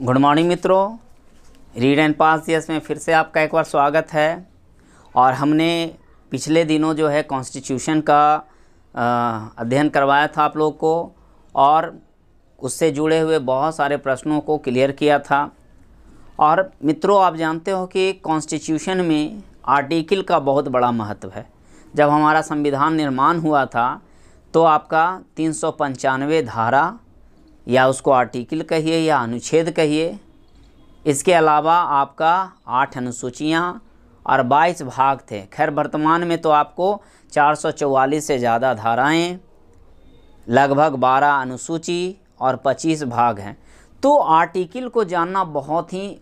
Good morning मित्रों, read and pass yes में फिर से आपका एक बार स्वागत है। और हमने पिछले दिनों जो है कॉन्स्टिट्यूशन का अध्ययन करवाया था आप लोग को, और उससे जुड़े हुए बहुत सारे प्रश्नों को क्लियर किया था। और मित्रों, आप जानते हो कि कॉन्स्टिट्यूशन में आर्टिकल का बहुत बड़ा महत्व है। जब हमारा संविधान निर्माण हुआ था तो आपका 395 धारा, या उसको आर्टिकल कहिए या अनुच्छेद कहिए, इसके अलावा आपका 8 अनुसूचियाँ और 22 भाग थे। खैर वर्तमान में तो आपको 444 से ज़्यादा धाराएं, लगभग 12 अनुसूची और 25 भाग हैं। तो आर्टिकल को जानना बहुत ही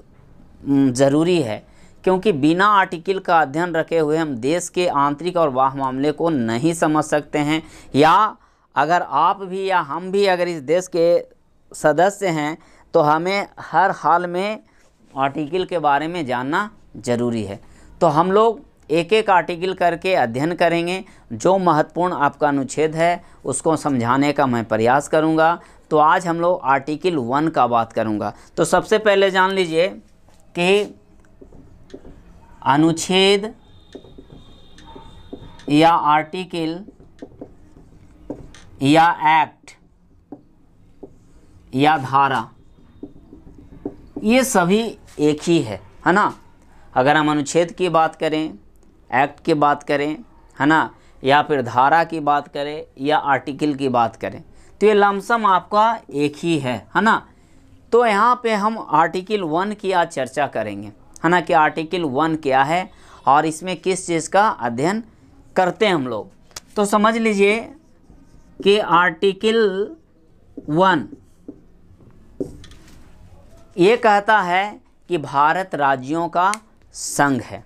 ज़रूरी है, क्योंकि बिना आर्टिकल का अध्ययन रखे हुए हम देश के आंतरिक और बाह्य मामले को नहीं समझ सकते हैं। या अगर आप भी या हम भी अगर इस देश के सदस्य हैं तो हमें हर हाल में आर्टिकल के बारे में जानना ज़रूरी है। तो हम लोग एक एक आर्टिकल करके अध्ययन करेंगे। जो महत्वपूर्ण आपका अनुच्छेद है उसको समझाने का मैं प्रयास करूंगा। तो आज हम लोग आर्टिकल 1 का बात करूंगा। तो सबसे पहले जान लीजिए कि अनुच्छेद या आर्टिकल या एक्ट या धारा, ये सभी एक ही है ना। अगर हम अनुच्छेद की बात करें, एक्ट की बात करें, है ना, या फिर धारा की बात करें या आर्टिकल की बात करें, तो ये लमसम आपका एक ही है ना। तो यहाँ पे हम आर्टिकल 1 की आज चर्चा करेंगे, है ना, कि आर्टिकल 1 क्या है और इसमें किस चीज़ का अध्ययन करते हैं हम लोग। तो समझ लीजिए कि आर्टिकल 1 ये कहता है कि भारत राज्यों का संघ है।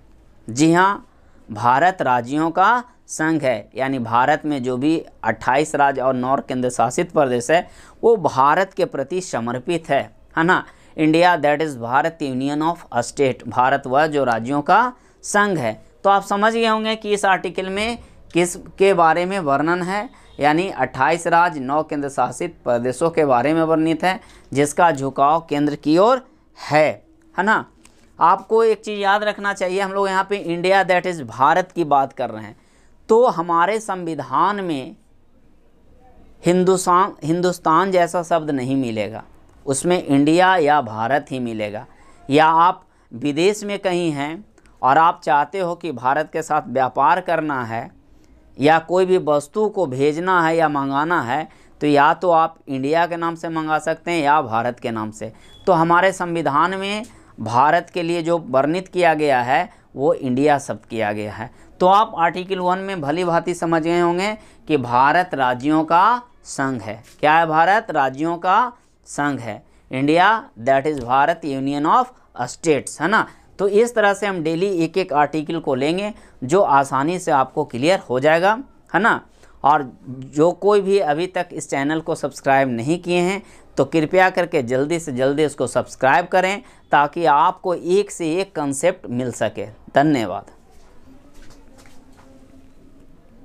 जी हाँ, भारत राज्यों का संघ है, यानी भारत में जो भी 28 राज्य और 9 केंद्र शासित प्रदेश है वो भारत के प्रति समर्पित है ना। India that is Bharat union of state, Bharat वह जो राज्यों का संघ है। तो आप समझ गए होंगे कि इस आर्टिकल में किस के बारे में वर्णन है, यानी 28 राज्य 9 केंद्र शासित प्रदेशों के बारे में वर्णित है, जिसका झुकाव केंद्र की ओर है ना। आपको एक चीज़ याद रखना चाहिए, हम लोग यहाँ पे इंडिया दैट इज़ भारत की बात कर रहे हैं, तो हमारे संविधान में हिंदुस्तान जैसा शब्द नहीं मिलेगा, उसमें इंडिया या भारत ही मिलेगा। या आप विदेश में कहीं हैं और आप चाहते हो कि भारत के साथ व्यापार करना है या कोई भी वस्तु को भेजना है या मंगाना है, तो या तो आप इंडिया के नाम से मंगा सकते हैं या भारत के नाम से। तो हमारे संविधान में भारत के लिए जो वर्णित किया गया है वो इंडिया शब्द किया गया है। तो आप आर्टिकल 1 में भली भांति समझ गए होंगे कि भारत राज्यों का संघ है। क्या है? भारत राज्यों का संघ है। India that is Bharat union of states, है ना। तो इस तरह से हम डेली एक एक आर्टिकल को लेंगे जो आसानी से आपको क्लियर हो जाएगा, है ना। और जो कोई भी अभी तक इस चैनल को सब्सक्राइब नहीं किए हैं तो कृपया करके जल्दी से जल्दी इसको सब्सक्राइब करें, ताकि आपको एक से एक कंसेप्ट मिल सके। धन्यवाद।